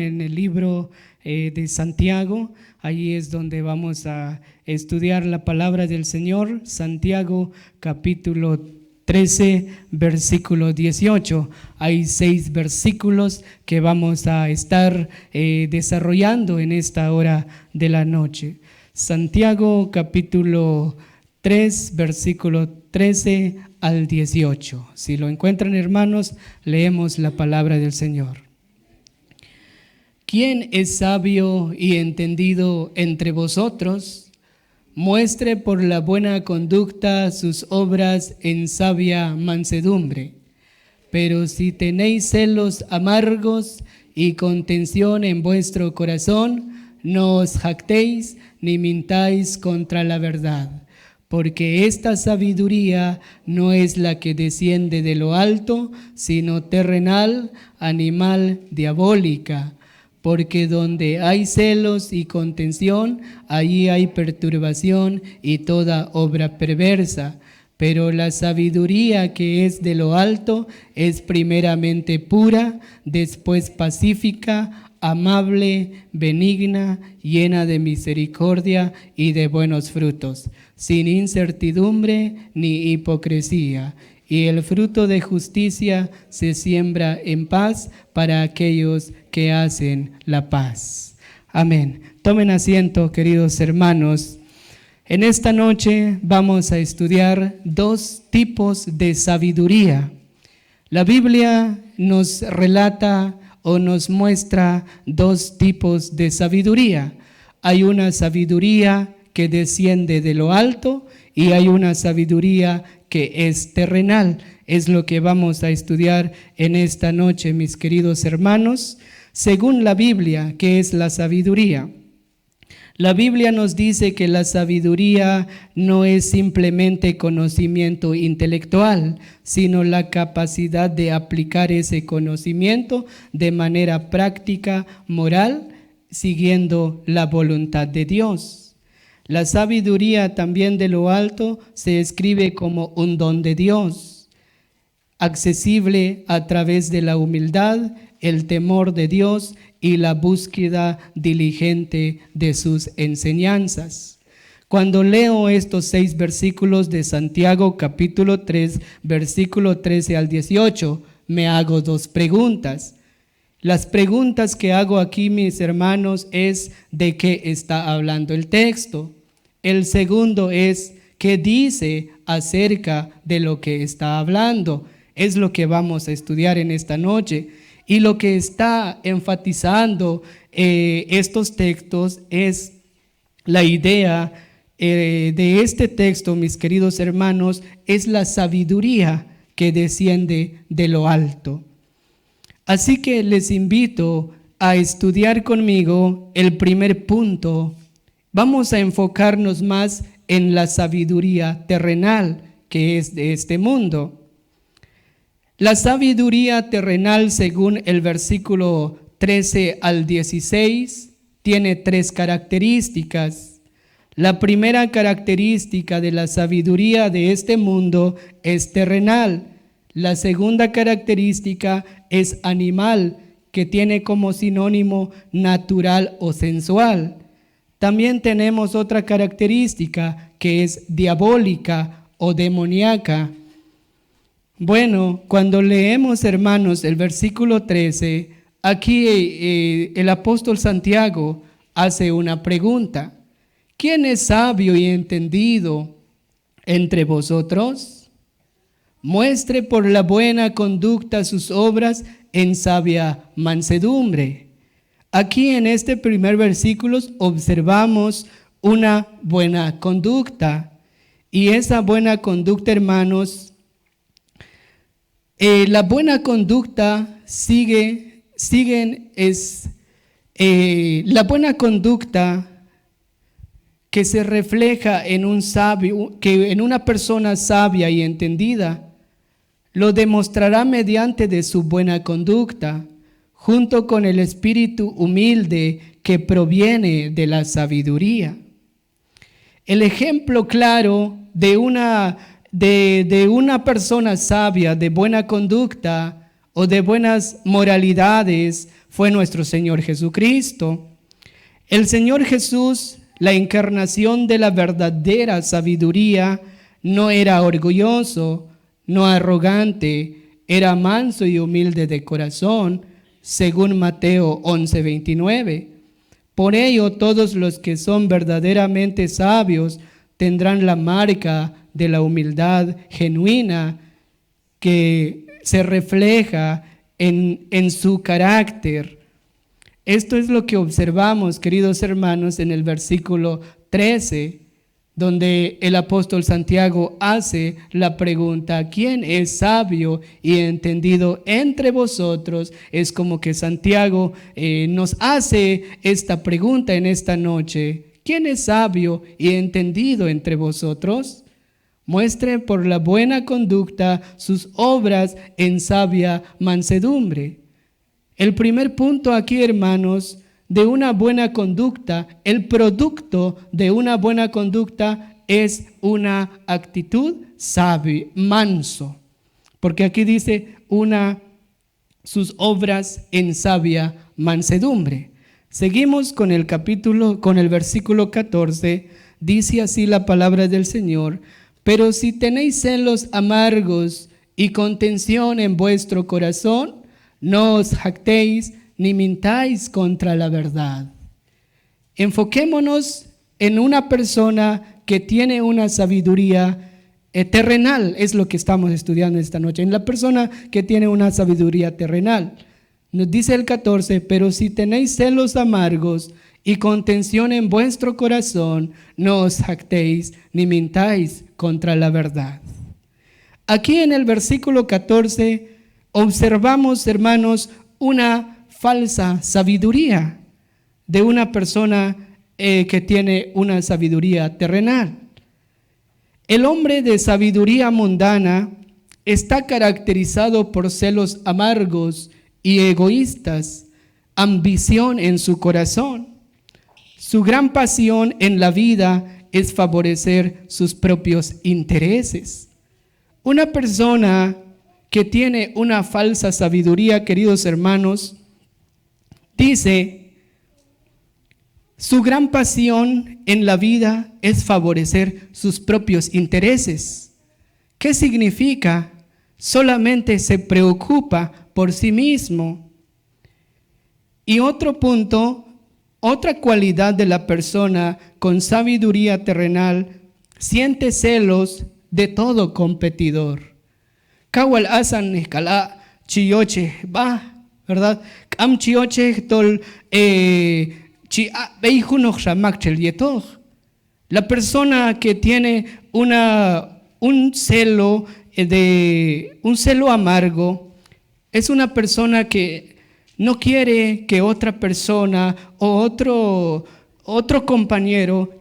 en el libro de Santiago. Ahí es donde vamos a estudiar la palabra del Señor. Santiago capítulo 13, versículo 18. Hay 6 versículos que vamos a estar desarrollando en esta hora de la noche. Santiago capítulo 3, versículo 13 al 18. Si lo encuentran, hermanos, leemos la palabra del Señor. ¿Quién es sabio y entendido entre vosotros? Muestre por la buena conducta sus obras en sabia mansedumbre. Pero si tenéis celos amargos y contención en vuestro corazón, no os jactéis ni mintáis contra la verdad. Porque esta sabiduría no es la que desciende de lo alto, sino terrenal, animal, diabólica. Porque donde hay celos y contención, allí hay perturbación y toda obra perversa. Pero la sabiduría que es de lo alto es primeramente pura, después pacífica, amable, benigna, llena de misericordia y de buenos frutos, sin incertidumbre ni hipocresía. Y el fruto de justicia se siembra en paz para aquellos que hacen la paz. Amén. Tomen asiento, queridos hermanos. En esta noche vamos a estudiar 2 tipos de sabiduría. La Biblia nos relata o nos muestra 2 tipos de sabiduría. Hay una sabiduría que desciende de lo alto y hay una sabiduría que es terrenal. Es lo que vamos a estudiar en esta noche, mis queridos hermanos. Según la Biblia, ¿qué es la sabiduría? La Biblia nos dice que la sabiduría no es simplemente conocimiento intelectual, sino la capacidad de aplicar ese conocimiento de manera práctica, moral, siguiendo la voluntad de Dios. La sabiduría también de lo alto se escribe como un don de Dios, accesible a través de la humildad, el temor de Dios y la búsqueda diligente de sus enseñanzas. Cuando leo estos 6 versículos de Santiago capítulo 3, versículo 13 al 18, me hago 2 preguntas. Las preguntas que hago aquí, mis hermanos, es ¿de qué está hablando el texto? El segundo es ¿qué dice acerca de lo que está hablando? Es lo que vamos a estudiar en esta noche. Y lo que está enfatizando estos textos es la idea de este texto, mis queridos hermanos, es la sabiduría que desciende de lo alto. Así que les invito a estudiar conmigo el primer punto. Vamos a enfocarnos más en la sabiduría terrenal que es de este mundo. La sabiduría terrenal, según el versículo 13 al 16, tiene 3 características. La primera característica de la sabiduría de este mundo es terrenal. La segunda característica es animal, que tiene como sinónimo natural o sensual. También tenemos otra característica que es diabólica o demoníaca. Bueno, cuando leemos, hermanos, el versículo 13, aquí el apóstol Santiago hace una pregunta. ¿Quién es sabio y entendido entre vosotros? Muestre por la buena conducta sus obras en sabia mansedumbre. Aquí en este primer versículo observamos una buena conducta. Y esa buena conducta, hermanos, la buena conducta la buena conducta que se refleja en un sabio, que en una persona sabia y entendida, lo demostrará mediante de su buena conducta, junto con el espíritu humilde que proviene de la sabiduría. El ejemplo claro de una persona sabia, de buena conducta o de buenas moralidades, fue nuestro Señor Jesucristo. El Señor Jesús, la encarnación de la verdadera sabiduría, no era orgulloso, no arrogante, era manso y humilde de corazón, según Mateo 11:29. Por ello, todos los que son verdaderamente sabios tendrán la marca de la humildad genuina que se refleja en su carácter. Esto es lo que observamos, queridos hermanos, en el versículo 13, donde el apóstol Santiago hace la pregunta: ¿quién es sabio y entendido entre vosotros? Es como que Santiago nos hace esta pregunta en esta noche: ¿quién es sabio y entendido entre vosotros? Muestre por la buena conducta sus obras en sabia mansedumbre. El primer punto aquí, hermanos, de una buena conducta, el producto de una buena conducta es una actitud sabia, manso. Porque aquí dice sus obras en sabia mansedumbre. Seguimos con el versículo 14. Dice así la palabra del Señor: pero si tenéis celos amargos y contención en vuestro corazón, no os jactéis ni mintáis contra la verdad. Enfoquémonos en una persona que tiene una sabiduría terrenal, es lo que estamos estudiando esta noche, en la persona que tiene una sabiduría terrenal. Nos dice el 14: pero si tenéis celos amargos y contención en vuestro corazón, no os jactéis ni mintáis contra la verdad. Aquí en el versículo 14 observamos, hermanos, una falsa sabiduría de una persona que tiene una sabiduría terrenal. El hombre de sabiduría mundana está caracterizado por celos amargos y egoístas, ambición en su corazón. Su gran pasión en la vida es favorecer sus propios intereses. Una persona que tiene una falsa sabiduría, queridos hermanos, dice: su gran pasión en la vida es favorecer sus propios intereses. ¿Qué significa? Solamente se preocupa por sí mismo. Y otro punto, otra cualidad de la persona con sabiduría terrenal: siente celos de todo competidor. Kawal asan escala chiyoche va, ¿verdad? Am chiyoche tol la persona que tiene un celo amargo es una persona que no quiere que otra persona o otro compañero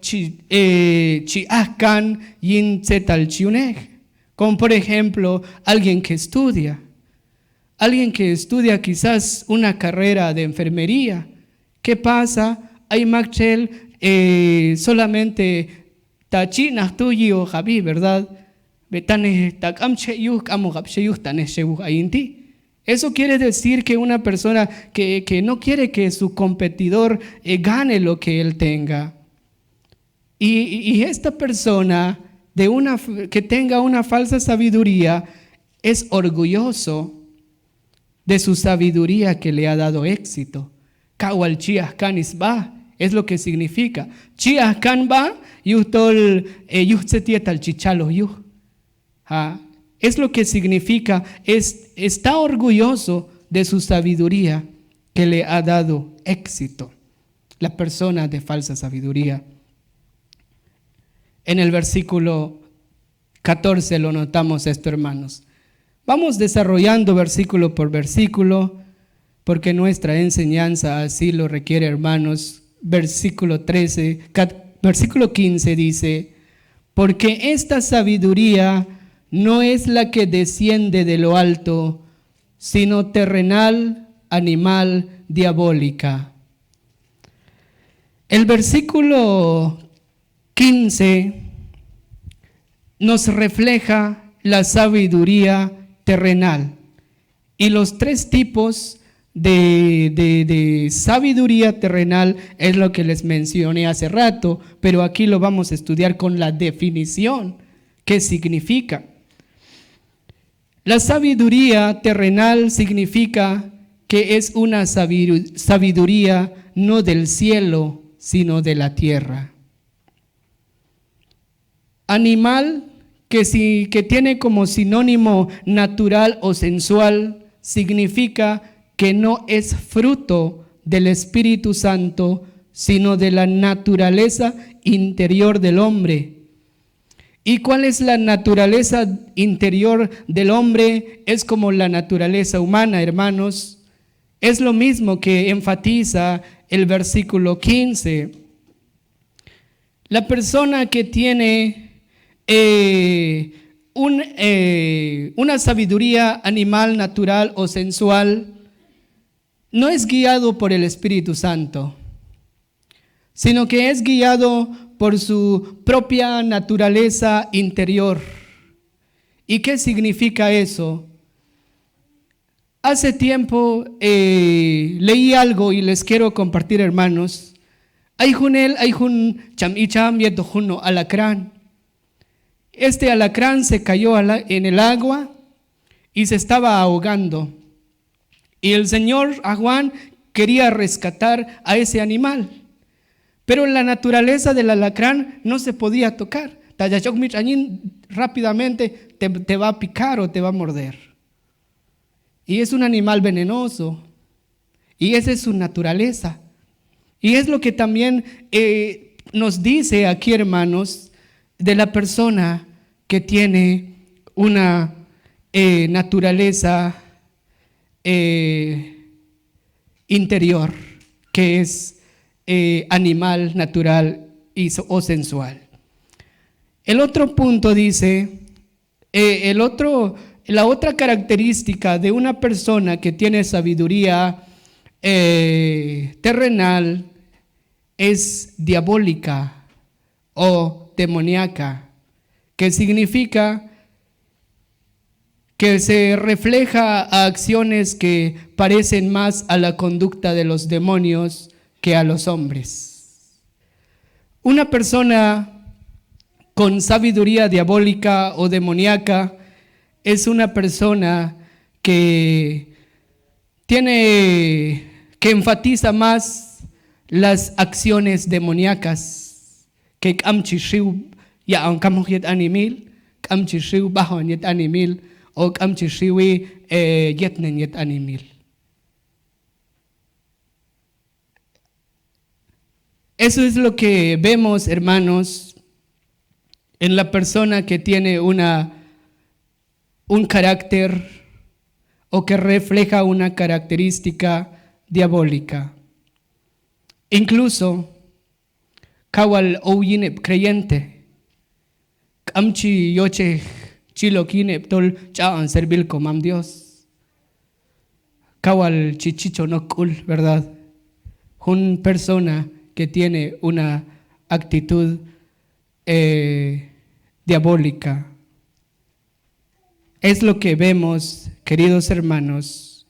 como por ejemplo alguien que estudia quizás una carrera de enfermería. ¿Qué pasa? Hay Machel solamente tachi nachtuyi o javi, ¿verdad? Eso quiere decir que una persona que no quiere que su competidor gane lo que él tenga. Y esta persona que tenga una falsa sabiduría es orgulloso de su sabiduría que le ha dado éxito. Kawal chias canis va, es lo que significa. Chias can va, yuhtol yuhtsetietal chichalo yuh. Es lo que significa, está orgulloso de su sabiduría que le ha dado éxito. La persona de falsa sabiduría. En el versículo 14 lo notamos esto, hermanos. Vamos desarrollando versículo por versículo, porque nuestra enseñanza así lo requiere, hermanos. Versículo 15 dice: porque esta sabiduría no es la que desciende de lo alto, sino terrenal, animal, diabólica. El versículo 15 nos refleja la sabiduría terrenal y los tres tipos de sabiduría terrenal es lo que les mencioné hace rato, pero aquí lo vamos a estudiar con la definición. ¿Qué significa? La sabiduría terrenal significa que es una sabiduría no del cielo, sino de la tierra. Animal que tiene como sinónimo natural o sensual, significa que no es fruto del Espíritu Santo, sino de la naturaleza interior del hombre. ¿Y cuál es la naturaleza interior del hombre? Es como la naturaleza humana, hermanos. Es lo mismo que enfatiza el versículo 15. La persona que tiene una sabiduría animal, natural o sensual, no es guiado por el Espíritu Santo, sino que es guiado por su propia naturaleza interior. ¿Y qué significa eso? Hace tiempo leí algo y les quiero compartir, hermanos. Hay un cham y alacrán. Este alacrán se cayó en el agua y se estaba ahogando. Y el señor Aguán quería rescatar a ese animal. Pero la naturaleza del alacrán no se podía tocar. Rápidamente te va a picar o te va a morder. Y es un animal venenoso. Y esa es su naturaleza. Y es lo que también nos dice aquí, hermanos, de la persona que tiene una naturaleza interior, que es animal, natural o sensual. El otro punto dice, la otra característica de una persona que tiene sabiduría terrenal es diabólica o demoníaca, que significa que se refleja a acciones que parecen más a la conducta de los demonios que a los hombres. Una persona con sabiduría diabólica o demoníaca es una persona que enfatiza más las acciones demoníacas, que ya aunque yet animil, bajo yet animil, o yetnen yet animil. Eso es lo que vemos, hermanos, en la persona que tiene un carácter o que refleja una característica diabólica. Incluso, kawal oyinep creyente, amchi yoche chiloquine tol chaan servil comam Dios. Kawal chichicho no cool, ¿verdad? Una persona que tiene una actitud diabólica. Es lo que vemos, queridos hermanos,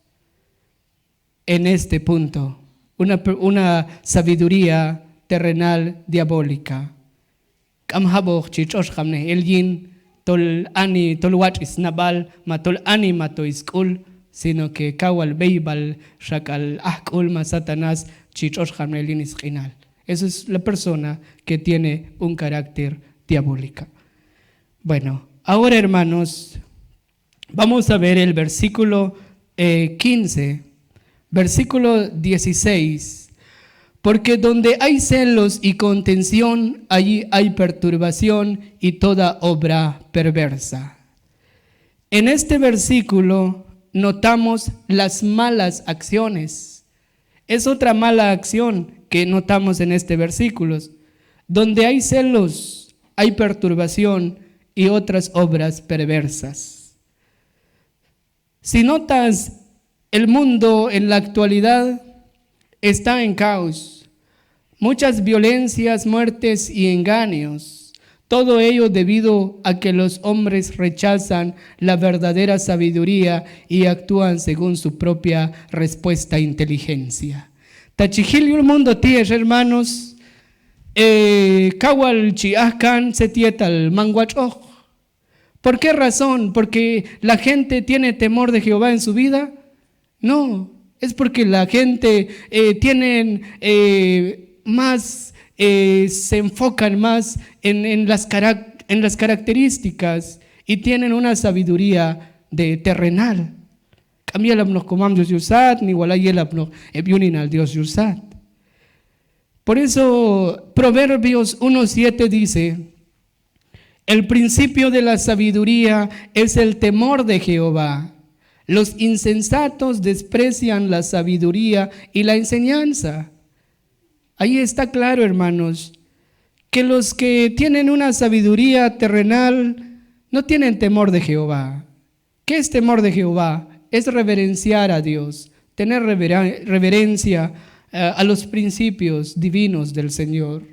en este punto, una sabiduría terrenal diabólica. Sino que kawal beibal shakal ahkul Satanás chichosh jamnelin isqinal. Esa es la persona que tiene un carácter diabólico. Bueno, ahora, hermanos, vamos a ver el versículo 15, versículo 16. Porque donde hay celos y contención, allí hay perturbación y toda obra perversa. En este versículo notamos las malas acciones. Es otra mala acción que notamos en este versículo. Donde hay celos, hay perturbación y otras obras perversas. Si notas, el mundo en la actualidad está en caos. Muchas violencias, muertes y engaños. Todo ello debido a que los hombres rechazan la verdadera sabiduría y actúan según su propia respuesta e inteligencia. Tachijil el mundo tienes, hermanos, kawal chiascan setietal manguacho. ¿Por qué razón? ¿Porque la gente tiene temor de Jehová en su vida? No, es porque la gente tienen más, se enfocan más en las características y tienen una sabiduría terrenal. Cambia el abnos comandos yusat, ni igual el abnos ebyunin al Dios yusat. Por eso Proverbios 1:7 dice: el principio de la sabiduría es el temor de Jehová. Los insensatos desprecian la sabiduría y la enseñanza. Ahí está claro, hermanos, que los que tienen una sabiduría terrenal no tienen temor de Jehová. ¿Qué es temor de Jehová? Es reverenciar a Dios, tener reverencia a los principios divinos del Señor.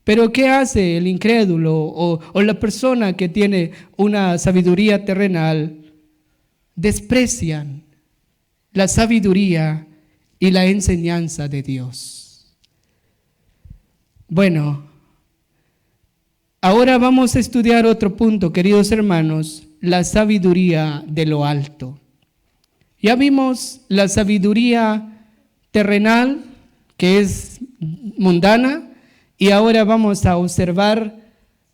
Pero ¿qué hace el incrédulo o la persona que tiene una sabiduría terrenal? Desprecian la sabiduría y la enseñanza de Dios. Bueno, ahora vamos a estudiar otro punto, queridos hermanos, la sabiduría de lo alto. Ya vimos la sabiduría terrenal, que es mundana, y ahora vamos a observar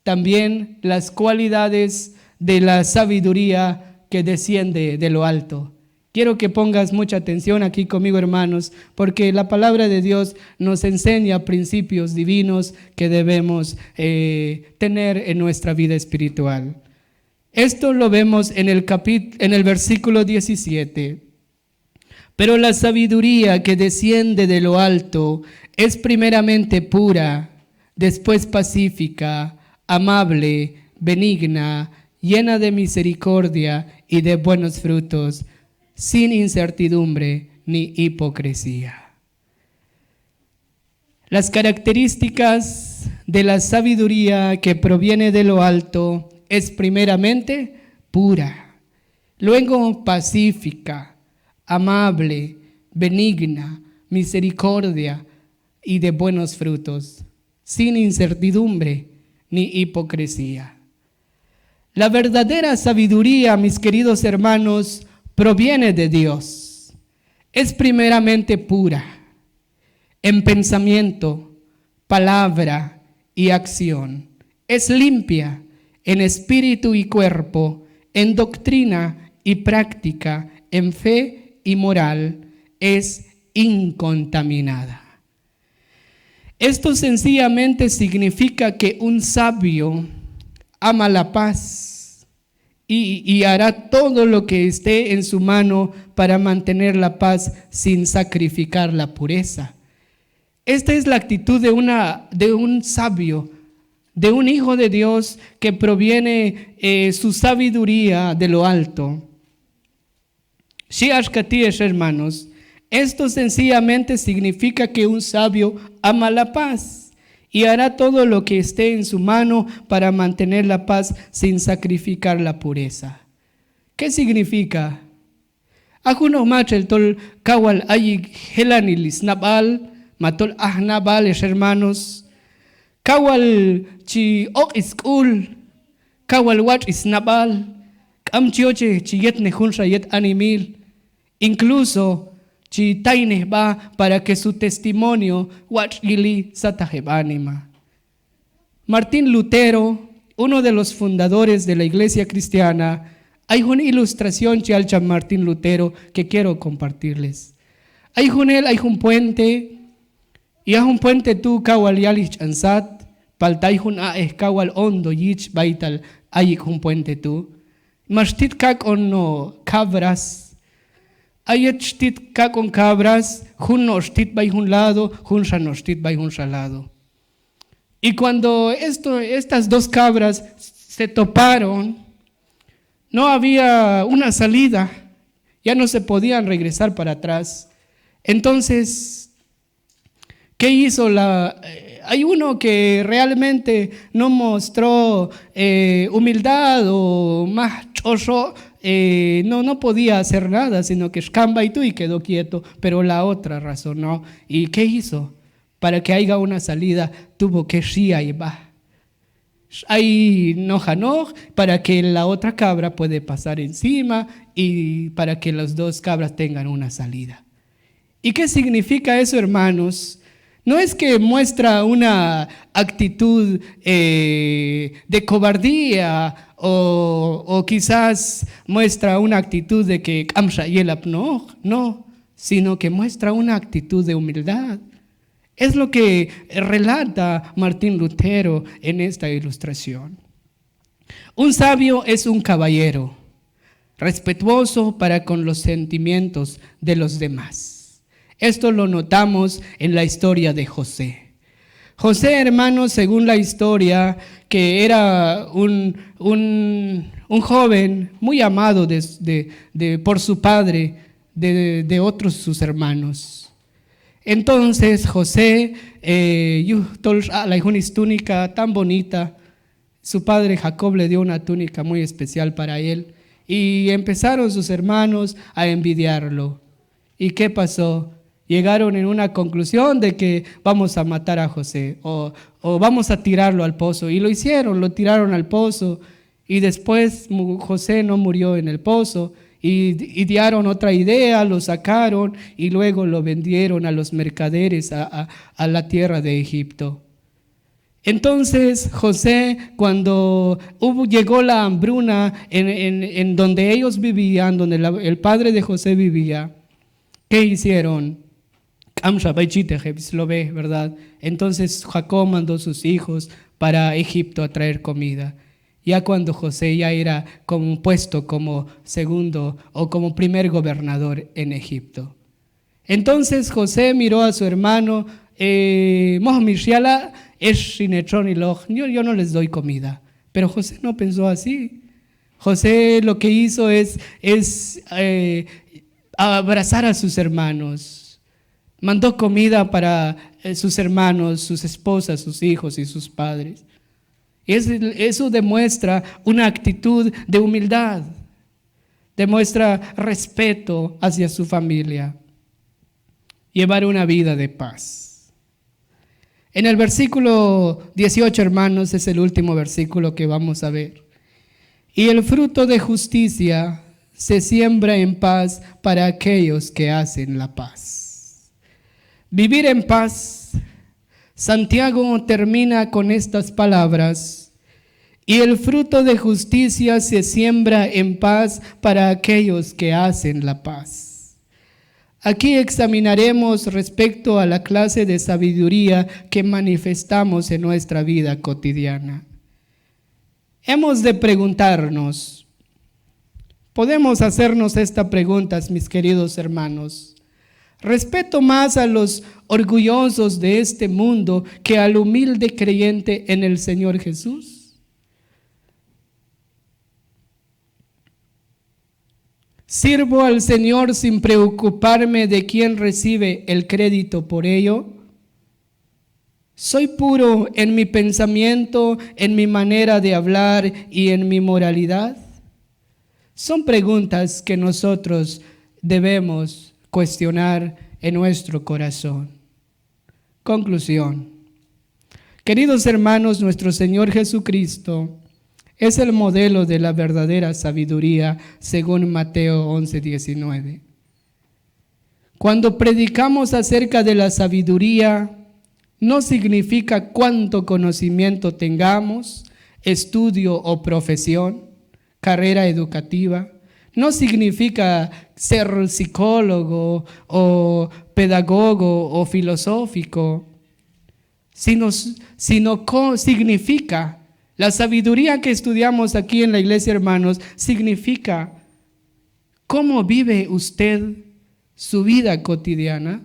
también las cualidades de la sabiduría que desciende de lo alto. Quiero que pongas mucha atención aquí conmigo, hermanos, porque la palabra de Dios nos enseña principios divinos que debemos tener en nuestra vida espiritual. Esto lo vemos en el versículo 17. Pero la sabiduría que desciende de lo alto es primeramente pura, después pacífica, amable, benigna, llena de misericordia y de buenos frutos, sin incertidumbre ni hipocresía. Las características de la sabiduría que proviene de lo alto es primeramente pura, luego pacífica, amable, benigna, misericordia y de buenos frutos, sin incertidumbre ni hipocresía. La verdadera sabiduría, mis queridos hermanos, proviene de Dios. Es primeramente pura en pensamiento, palabra y acción. Es limpia en espíritu y cuerpo, en doctrina y práctica, en fe y moral. Es incontaminada. Esto sencillamente significa que un sabio ama la paz y hará todo lo que esté en su mano para mantener la paz sin sacrificar la pureza. Esta es la actitud de un sabio, de un hijo de Dios que proviene su sabiduría de lo alto. Shiashkaties, hermanos, esto sencillamente significa que un sabio ama la paz y hará todo lo que esté en su mano para mantener la paz sin sacrificar la pureza. ¿Qué significa? Ajuno machel tol kawal ayik helanilis nabal, matol ahnabales, hermanos. Kawal chi ok iskul, kawal wach isnabal, kamchioche chi yet nejunsha yet animil. Incluso chi taines va para que su testimonio wachili satajebánima. Martín Lutero, uno de los fundadores de la iglesia cristiana, hay una ilustración chialcha Martín Lutero que quiero compartirles. Hay un puente, y hay un puente tu kawal yalich ansat, paltay hun a kawal ondo yich baital hay un puente tu. Mashtit kak no cabras. Ayet shtit ka con cabras, jun no shtit by un lado, jun sha no shtit by un lado. Y cuando estas dos cabras se toparon, no había una salida, ya no se podían regresar para atrás. Entonces, ¿Qué hizo hay uno que realmente no mostró humildad o más chocho, no podía hacer nada, sino que escamba y tú y quedó quieto, pero la otra razonó. ¿Y qué hizo? Para que haya una salida, tuvo que shia y va. Hay nojanoj para que la otra cabra puede pasar encima y para que las dos cabras tengan una salida. ¿Y qué significa eso, hermanos? No es que muestra una actitud de cobardía o quizás muestra una actitud de que no, sino que muestra una actitud de humildad. Es lo que relata Martín Lutero en esta ilustración. Un sabio es un caballero, respetuoso para con los sentimientos de los demás. Esto lo notamos en la historia de José. José, hermanos, según la historia, que era un joven muy amado por su padre, de otros sus hermanos. Entonces José, una túnica tan bonita, su padre Jacob le dio una túnica muy especial para él y empezaron sus hermanos a envidiarlo. ¿Y qué pasó? Llegaron en una conclusión de que vamos a matar a José o vamos a tirarlo al pozo. Y lo hicieron, lo tiraron al pozo y después José no murió en el pozo y dieron otra idea, lo sacaron y luego lo vendieron a los mercaderes a la tierra de Egipto. Entonces José, cuando llegó la hambruna en donde ellos vivían, donde el padre de José vivía, ¿qué hicieron? Lo ve, ¿verdad? Entonces Jacob mandó a sus hijos para Egipto a traer comida. Ya cuando José ya era puesto como segundo o como primer gobernador en Egipto. Entonces José miró a su hermano, yo no les doy comida. Pero José no pensó así. José lo que hizo es abrazar a sus hermanos. Mandó comida para sus hermanos, sus esposas, sus hijos y sus padres. Eso demuestra una actitud de humildad, demuestra respeto hacia su familia, llevar una vida de paz. En el versículo 18, hermanos, es el último versículo que vamos a ver. Y el fruto de justicia se siembra en paz para aquellos que hacen la paz. Vivir en paz. Santiago termina con estas palabras: y el fruto de justicia se siembra en paz para aquellos que hacen la paz. Aquí examinaremos respecto a la clase de sabiduría que manifestamos en nuestra vida cotidiana. Hemos de preguntarnos, podemos hacernos estas preguntas, mis queridos hermanos. ¿Respeto más a los orgullosos de este mundo que al humilde creyente en el Señor Jesús? ¿Sirvo al Señor sin preocuparme de quién recibe el crédito por ello? ¿Soy puro en mi pensamiento, en mi manera de hablar y en mi moralidad? Son preguntas que nosotros debemos cuestionar en nuestro corazón. Conclusión. Queridos hermanos, nuestro Señor Jesucristo es el modelo de la verdadera sabiduría según Mateo 11:19. Cuando predicamos acerca de la sabiduría, no significa cuánto conocimiento tengamos, estudio o profesión, carrera educativa. No significa ser psicólogo o pedagogo o filosófico, sino significa, la sabiduría que estudiamos aquí en la iglesia, hermanos, significa cómo vive usted su vida cotidiana,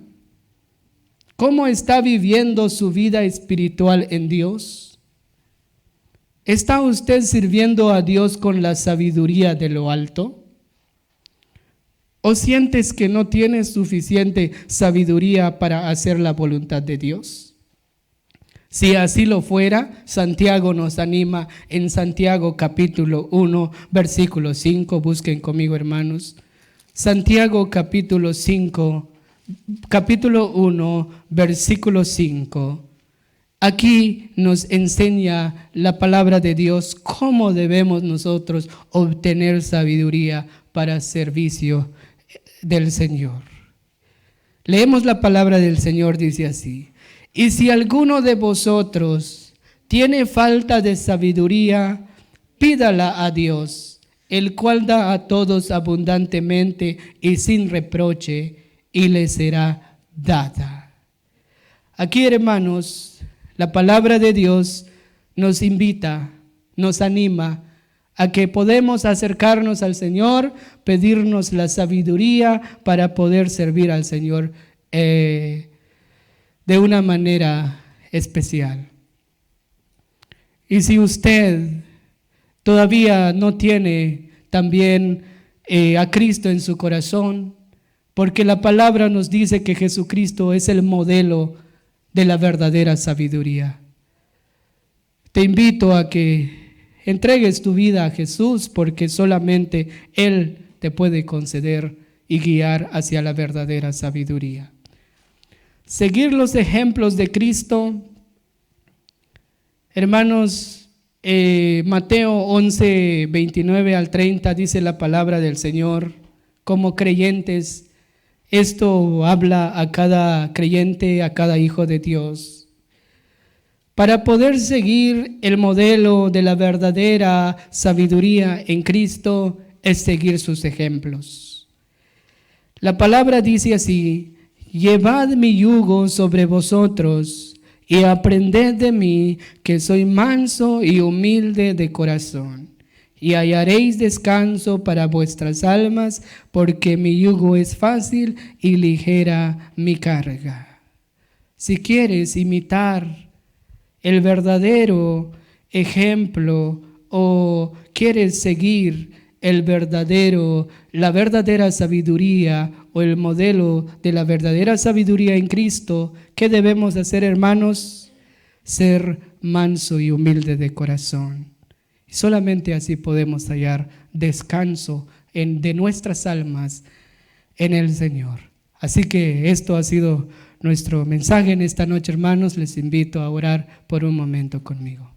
cómo está viviendo su vida espiritual en Dios. ¿Está usted sirviendo a Dios con la sabiduría de lo alto? ¿O sientes que no tienes suficiente sabiduría para hacer la voluntad de Dios? Si así lo fuera, Santiago nos anima en Santiago capítulo 1, versículo 5. Busquen conmigo, hermanos. Santiago capítulo 1, versículo 5. Aquí nos enseña la palabra de Dios cómo debemos nosotros obtener sabiduría para servicio del Señor. Leemos la palabra del Señor, dice así: y si alguno de vosotros tiene falta de sabiduría, pídala a Dios, el cual da a todos abundantemente y sin reproche, y le será dada. Aquí, hermanos, la palabra de Dios nos invita, nos anima a que podemos acercarnos al Señor, pedirnos la sabiduría para poder servir al Señor de una manera especial. Y si usted todavía no tiene también a Cristo en su corazón, porque la palabra nos dice que Jesucristo es el modelo de la verdadera sabiduría, te invito a que entregues tu vida a Jesús, porque solamente Él te puede conceder y guiar hacia la verdadera sabiduría. Seguir los ejemplos de Cristo. Hermanos, Mateo 11, 29 al 30 dice la palabra del Señor. Como creyentes, esto habla a cada creyente, a cada hijo de Dios. Para poder seguir el modelo de la verdadera sabiduría en Cristo es seguir sus ejemplos. La palabra dice así: llevad mi yugo sobre vosotros y aprended de mí, que soy manso y humilde de corazón, y hallaréis descanso para vuestras almas, porque mi yugo es fácil y ligera mi carga. Si quieres imitar el verdadero ejemplo o quieres seguir la verdadera sabiduría o el modelo de la verdadera sabiduría en Cristo, ¿qué debemos hacer, hermanos? Ser manso y humilde de corazón. Y solamente así podemos hallar descanso de nuestras almas en el Señor. Así que esto ha sido nuestro mensaje en esta noche, hermanos. Les invito a orar por un momento conmigo.